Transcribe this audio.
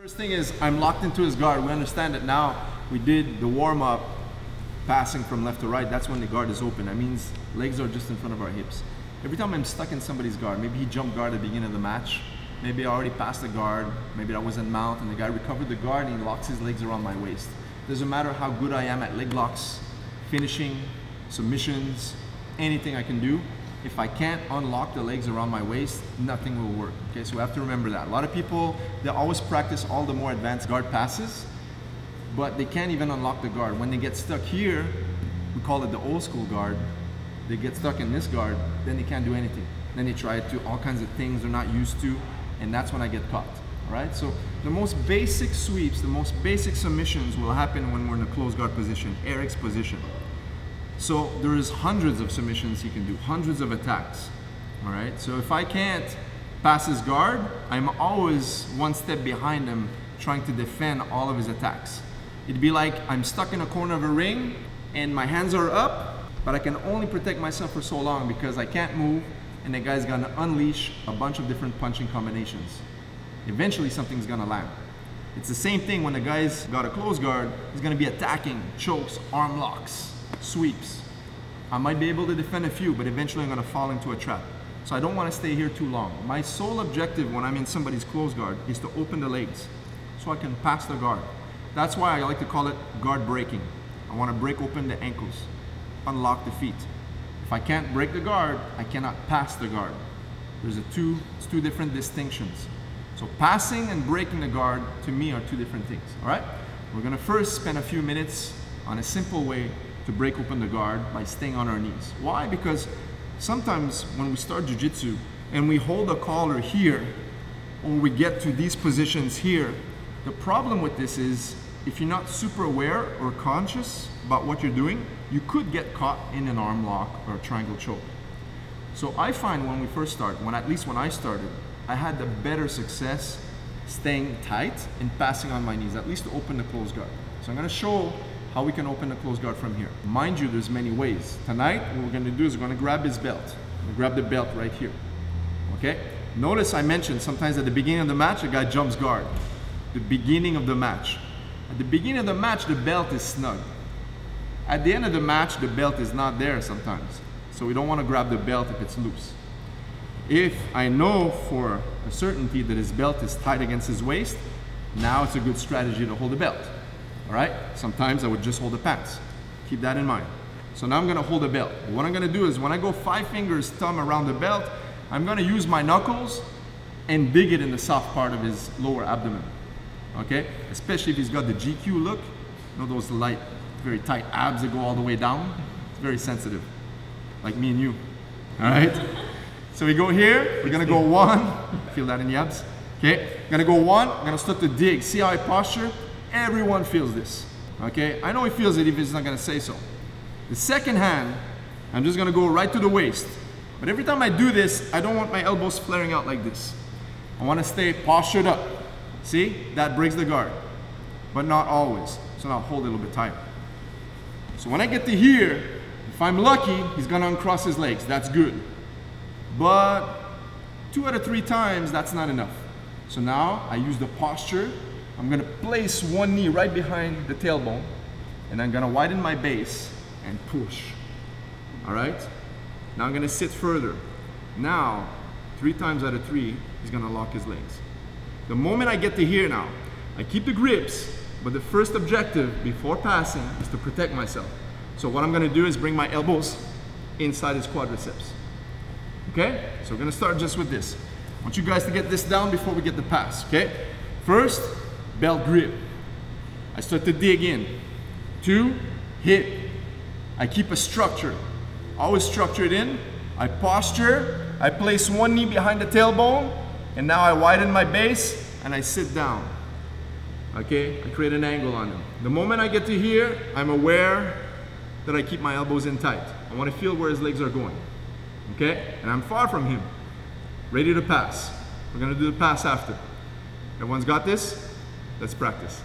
First thing is I'm locked into his guard. We understand that now. We did the warm-up passing from left to right. That's when the guard is open. That means legs are just in front of our hips. Every time I'm stuck in somebody's guard, maybe he jumped guard at the beginning of the match, maybe I already passed the guard, maybe I was in mount and the guy recovered the guard and he locks his legs around my waist. Doesn't matter how good I am at leg locks, finishing, submissions, anything I can do. If I can't unlock the legs around my waist, nothing will work. Okay, so we have to remember that. A lot of people, they always practice all the more advanced guard passes, but they can't even unlock the guard. When they get stuck here, we call it the old school guard. They get stuck in this guard, then they can't do anything. Then they try to do all kinds of things they're not used to, and that's when I get caught. All right, so the most basic sweeps, the most basic submissions will happen when we're in a closed guard position, Eric's position. So there is hundreds of submissions he can do, hundreds of attacks. All right, so if I can't pass his guard, I'm always one step behind him trying to defend all of his attacks. It'd be like I'm stuck in a corner of a ring and my hands are up, but I can only protect myself for so long because I can't move and the guy's gonna unleash a bunch of different punching combinations. Eventually something's gonna land. It's the same thing when the guy's got a closed guard, he's gonna be attacking, chokes, arm locks, sweeps. I might be able to defend a few, but eventually I'm gonna fall into a trap. So I don't wanna stay here too long. My sole objective when I'm in somebody's closed guard is to open the legs so I can pass the guard. That's why I like to call it guard breaking. I wanna break open the ankles, unlock the feet. If I can't break the guard, I cannot pass the guard. There's two different distinctions. So passing and breaking the guard to me are two different things, all right? We're gonna first spend a few minutes on a simple way to break open the guard by staying on our knees. Why? Because sometimes when we start jiu-jitsu and we hold a collar here, or we get to these positions here, the problem with this is if you're not super aware or conscious about what you're doing, you could get caught in an arm lock or a triangle choke. So I find when we first start, at least when I started, I had the better success staying tight and passing on my knees, at least to open the closed guard. So I'm gonna show how we can open the closed guard from here. Mind you, there's many ways. Tonight, what we're gonna do is we're gonna grab his belt. I'm gonna grab the belt right here, okay? Notice I mentioned sometimes at the beginning of the match, the guy jumps guard. The beginning of the match. At the beginning of the match, the belt is snug. At the end of the match, the belt is not there sometimes. So we don't wanna grab the belt if it's loose. If I know for a certainty that his belt is tight against his waist, now it's a good strategy to hold the belt. All right? Sometimes I would just hold the pants. Keep that in mind. So now I'm gonna hold the belt. What I'm gonna do is when I go 5 fingers thumb around the belt, I'm gonna use my knuckles and dig it in the soft part of his lower abdomen. Okay? Especially if he's got the GQ look. You know those light, very tight abs that go all the way down? It's very sensitive. Like me and you. All right? So we go here, we're gonna go 1. Feel that in the abs? Okay? I'm gonna go 1, I'm gonna start to dig. See how I posture? Everyone feels this, okay? I know he feels it if he's not gonna say so. The second hand, I'm just gonna go right to the waist. But every time I do this, I don't want my elbows flaring out like this. I wanna stay postured up. See? That breaks the guard, but not always. So now hold it a little bit tighter. So when I get to here, if I'm lucky, he's gonna uncross his legs. That's good. But 2 out of 3 times, that's not enough. So now I use the posture. I'm gonna place one knee right behind the tailbone and I'm gonna widen my base and push. All right? Now I'm gonna sit further. Now, 3 times out of 3, he's gonna lock his legs. The moment I get to here now, I keep the grips, but the first objective before passing is to protect myself. So what I'm gonna do is bring my elbows inside his quadriceps. Okay? So we're gonna start just with this. I want you guys to get this down before we get the pass, okay? First, belt grip. I start to dig in. 2, hit. I keep a structure. Always structure it in. I posture. I place one knee behind the tailbone. And now I widen my base and I sit down. Okay? I create an angle on him. The moment I get to here, I'm aware that I keep my elbows in tight. I want to feel where his legs are going. Okay? And I'm far from him. Ready to pass. We're going to do the pass after. Everyone's got this? Let's practice.